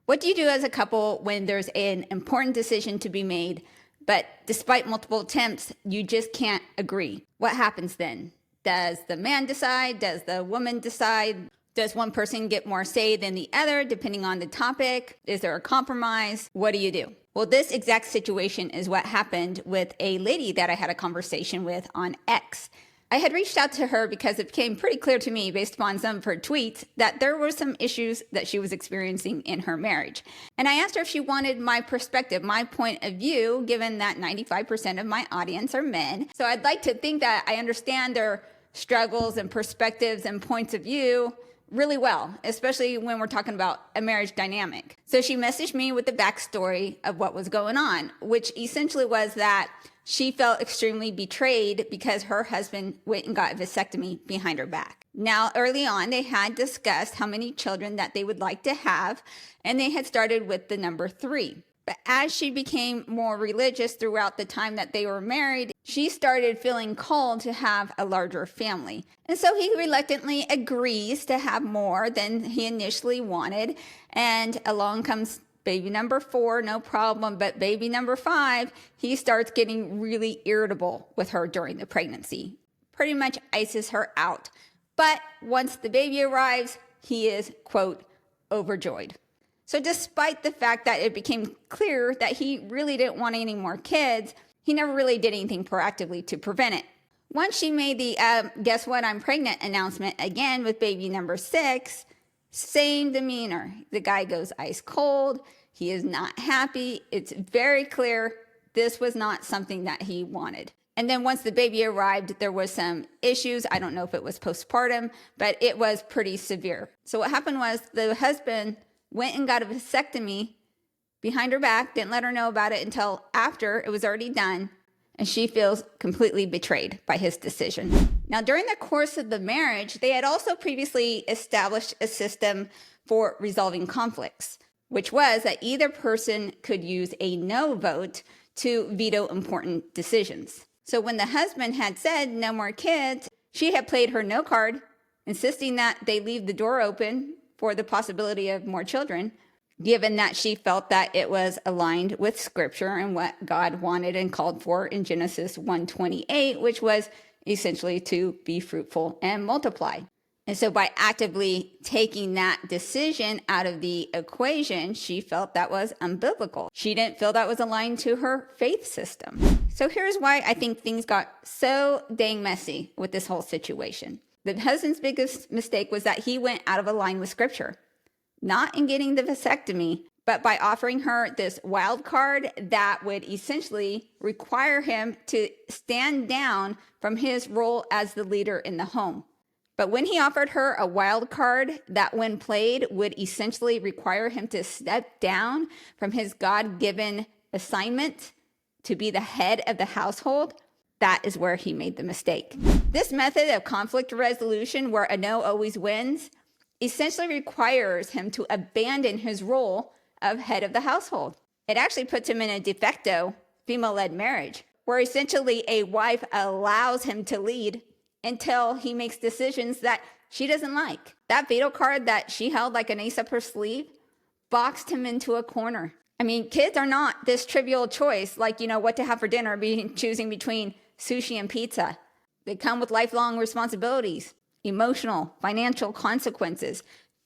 What do you do as a couple when there's an important decision to be made, but despite multiple attempts, you just can't agree? What happens then? Does the man decide? Does the woman decide? Does one person get more say than the other, depending on the topic? Is there a compromise? What do you do? Well, this exact situation is what happened with a lady that I had a conversation with on X. I had reached out to her because it became pretty clear to me, based upon some of her tweets, that there were some issues that she was experiencing in her marriage. And I asked her if she wanted my perspective, my point of view, given that 95% of my audience are men. So I'd like to think that I understand their struggles and perspectives and points of view really well, especially when we're talking about a marriage dynamic. So she messaged me with the backstory of what was going on, which essentially was that she felt extremely betrayed because her husband went and got a vasectomy behind her back. Now, early on, they had discussed how many children that they would like to have, and they had started with the number 3. But as she became more religious throughout the time that they were married, she started feeling called to have a larger family. And so he reluctantly agrees to have more than he initially wanted. And along comes baby number 4, no problem. But baby number 5, he starts getting really irritable with her during the pregnancy. Pretty much ices her out. But once the baby arrives, he is, quote, overjoyed. So despite the fact that it became clear that he really didn't want any more kids, he never really did anything proactively to prevent it. Once she made the guess what, I'm pregnant announcement again with baby number 6, same demeanor. The guy goes ice cold. He is not happy. It's very clear this was not something that he wanted. And then once the baby arrived, there was some issues. I don't know if it was postpartum, but it was pretty severe. So what happened was the husband went and got a vasectomy behind her back, didn't let her know about it until after it was already done, and she feels completely betrayed by his decision. Now, during the course of the marriage, they had also previously established a system for resolving conflicts, which was that either person could use a no vote to veto important decisions. So when the husband had said no more kids, she had played her no card, insisting that they leave the door open for the possibility of more children, given that she felt that it was aligned with scripture and what God wanted and called for in Genesis 1:28, which was essentially to be fruitful and multiply. And so by actively taking that decision out of the equation, she felt that was unbiblical. She didn't feel that was aligned to her faith system. So here's why I think things got so dang messy with this whole situation. The husband's biggest mistake was that he went out of line with scripture, not in getting the vasectomy, but by offering her this wild card that would essentially require him to stand down from his role as the leader in the home. But when he offered her a wild card that, when played, would essentially require him to step down from his God-given assignment to be the head of the household, that is where he made the mistake. This method of conflict resolution, where a no always wins, essentially requires him to abandon his role of head of the household. It actually puts him in a de facto female-led marriage, where essentially a wife allows him to lead until he makes decisions that she doesn't like. That veto card that she held like an ace up her sleeve boxed him into a corner. I mean, kids are not this trivial choice, like, what to have for dinner, choosing between sushi and pizza. They come with lifelong responsibilities, emotional, financial consequences.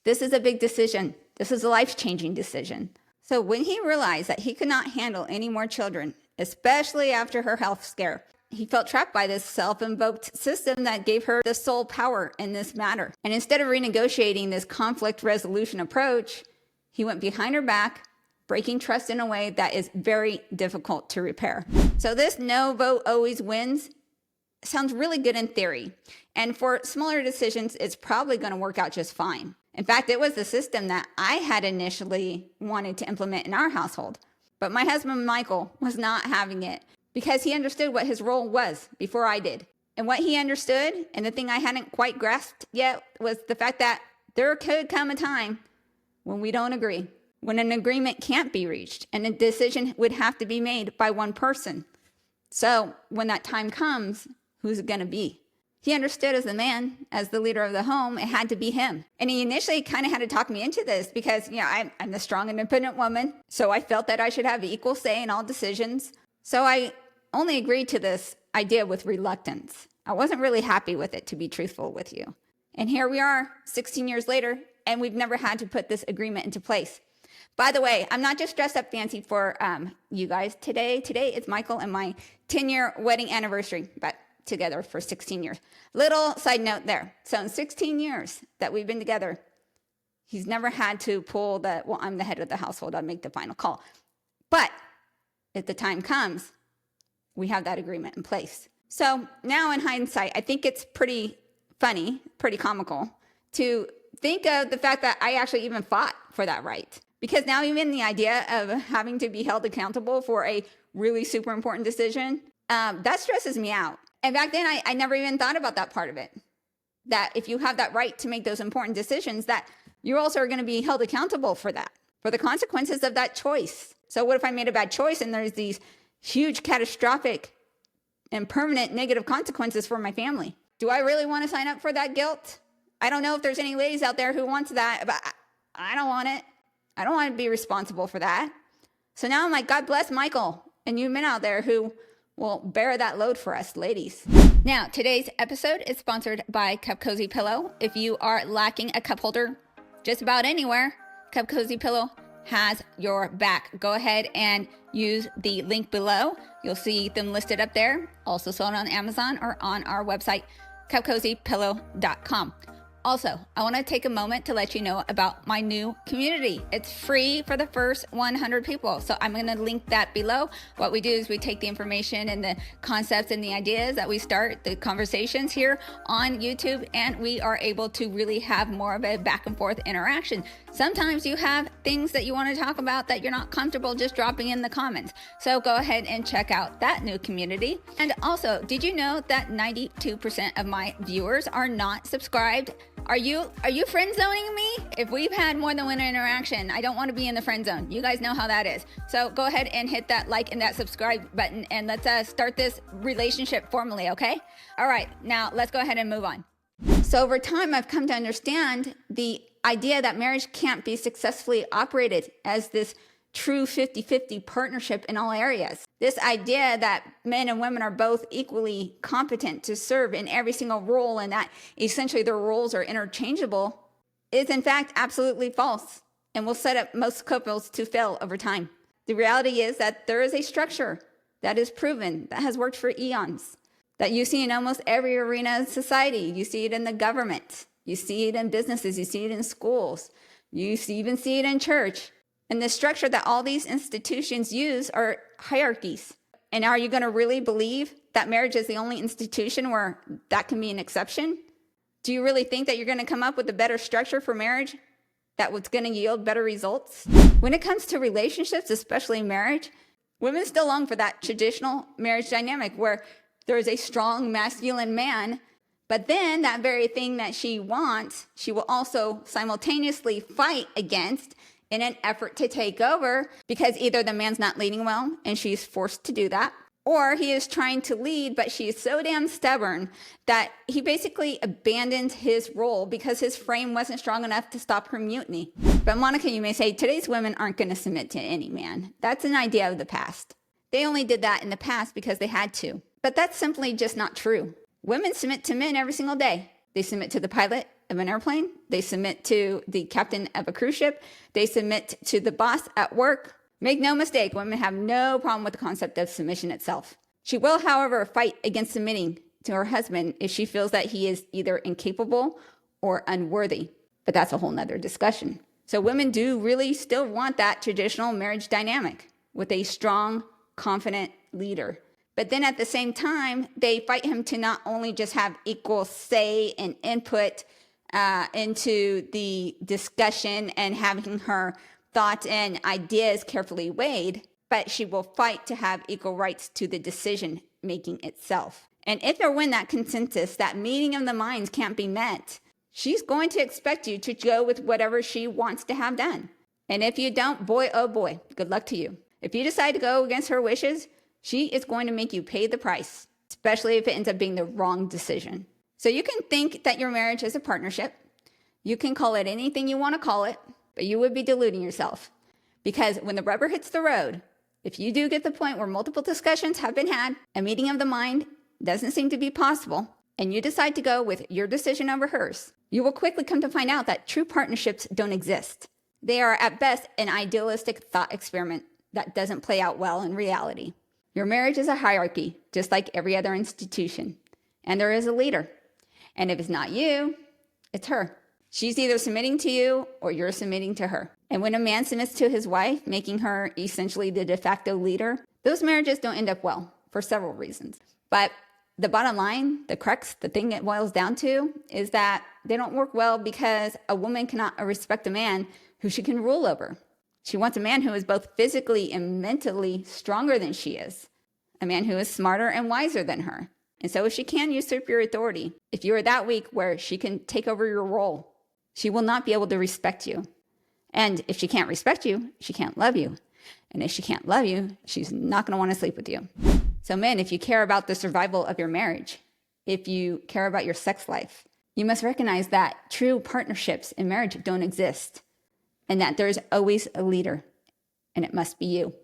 This is a big decision. This is a life-changing decision. So when he realized that he could not handle any more children, especially after her health scare, he felt trapped by this self-invoked system that gave her the sole power in this matter. And instead of renegotiating this conflict resolution approach, he went behind her back, breaking trust in a way that is very difficult to repair. So this no vote always wins sounds really good in theory. And for smaller decisions, it's probably going to work out just fine. In fact, it was the system that I had initially wanted to implement in our household. But my husband, Michael, was not having it, because he understood what his role was before I did. And what he understood, and the thing I hadn't quite grasped yet, was the fact that there could come a time when we don't agree, when an agreement can't be reached, and a decision would have to be made by one person. So when that time comes, who's it going to be? He understood as the man, as the leader of the home, it had to be him. And he initially kind of had to talk me into this because, I'm the strong, independent woman. So I felt that I should have equal say in all decisions. So I only agreed to this idea with reluctance. I wasn't really happy with it, to be truthful with you. And here we are 16 years later, and we've never had to put this agreement into place. By the way, I'm not just dressed up fancy for you guys today. Today is Michael and my 10-year wedding anniversary, but together for 16 years. Little side note there. So in 16 years that we've been together, he's never had to pull I'm the head of the household, I'll make the final call. But if the time comes, we have that agreement in place. So now in hindsight, I think it's pretty funny, pretty comical to think of the fact that I actually even fought for that right. Because now even the idea of having to be held accountable for a really super important decision, that stresses me out. And back then, I never even thought about that part of it. That if you have that right to make those important decisions, that you also are going to be held accountable for that, for the consequences of that choice. So what if I made a bad choice and there's these huge catastrophic and permanent negative consequences for my family? Do I really want to sign up for that guilt? I don't know if there's any ladies out there who want that, but I don't want it. I don't want to be responsible for that. So now I'm like, God bless Michael and you men out there who will bear that load for us, ladies. Now, today's episode is sponsored by Cup Cozy Pillow. If you are lacking a cup holder just about anywhere, Cup Cozy Pillow has your back. Go ahead and use the link below. You'll see them listed up there. Also sold on Amazon or on our website, cupcozypillow.com. Also, I want to take a moment to let you know about my new community. It's free for the first 100 people. So I'm going to link that below. What we do is we take the information and the concepts and the ideas that we start the conversations here on YouTube, and we are able to really have more of a back and forth interaction. Sometimes you have things that you want to talk about that you're not comfortable just dropping in the comments. So go ahead and check out that new community. And also, did you know that 92% of my viewers are not subscribed? Are you friend zoning me? If we've had more than one interaction, I don't want to be in the friend zone. You guys know how that is. So go ahead and hit that like and that subscribe button, and let's start this relationship formally, okay? All right, now let's go ahead and move on. So over time, I've come to understand the idea that marriage can't be successfully operated as this true 50-50 partnership in all areas. This idea that men and women are both equally competent to serve in every single role and that essentially their roles are interchangeable is in fact absolutely false and will set up most couples to fail over time. The reality is that there is a structure that is proven, that has worked for eons, that you see in almost every arena of society. You see it in the government, you see it in businesses, you see it in schools, even see it in church. And the structure that all these institutions use are hierarchies. And are you going to really believe that marriage is the only institution where that can be an exception? Do you really think that you're going to come up with a better structure for marriage that was going to yield better results? When it comes to relationships, especially marriage, women still long for that traditional marriage dynamic where there is a strong masculine man, but then that very thing that she wants, she will also simultaneously fight against in an effort to take over, because either the man's not leading well and she's forced to do that, or he is trying to lead, but she's so damn stubborn that he basically abandons his role because his frame wasn't strong enough to stop her mutiny. But Monica, you may say, today's women aren't going to submit to any man. That's an idea of the past. They only did that in the past because they had to. But that's simply just not true. Women submit to men every single day. They submit to the pilot of an airplane. They submit to the captain of a cruise ship. They submit to the boss at work. Make no mistake, women have no problem with the concept of submission itself. She will, however, fight against submitting to her husband if she feels that he is either incapable or unworthy. But that's a whole nother discussion. So women do really still want that traditional marriage dynamic with a strong, confident leader. But then at the same time, they fight him to not only just have equal say and input into the discussion and having her thoughts and ideas carefully weighed, but she will fight to have equal rights to the decision making itself. And if or when that consensus, that meeting of the minds can't be met, she's going to expect you to go with whatever she wants to have done. And if you don't, boy, oh boy, good luck to you. If you decide to go against her wishes, she is going to make you pay the price, especially if it ends up being the wrong decision. So you can think that your marriage is a partnership. You can call it anything you want to call it, but you would be deluding yourself. Because when the rubber hits the road, if you do get the point where multiple discussions have been had, a meeting of the mind doesn't seem to be possible, and you decide to go with your decision over hers, you will quickly come to find out that true partnerships don't exist. They are at best an idealistic thought experiment that doesn't play out well in reality. Your marriage is a hierarchy, just like every other institution. And there is a leader. And if it's not you, it's her. She's either submitting to you or you're submitting to her. And when a man submits to his wife, making her essentially the de facto leader, those marriages don't end up well for several reasons. But the bottom line, the crux, the thing it boils down to is that they don't work well because a woman cannot respect a man who she can rule over. She wants a man who is both physically and mentally stronger than she is, a man who is smarter and wiser than her. And so if she can usurp your authority, if you are that weak where she can take over your role, she will not be able to respect you. And if she can't respect you, she can't love you. And if she can't love you, she's not going to want to sleep with you. So men, if you care about the survival of your marriage, if you care about your sex life, you must recognize that true partnerships in marriage don't exist and that there's always a leader, and it must be you.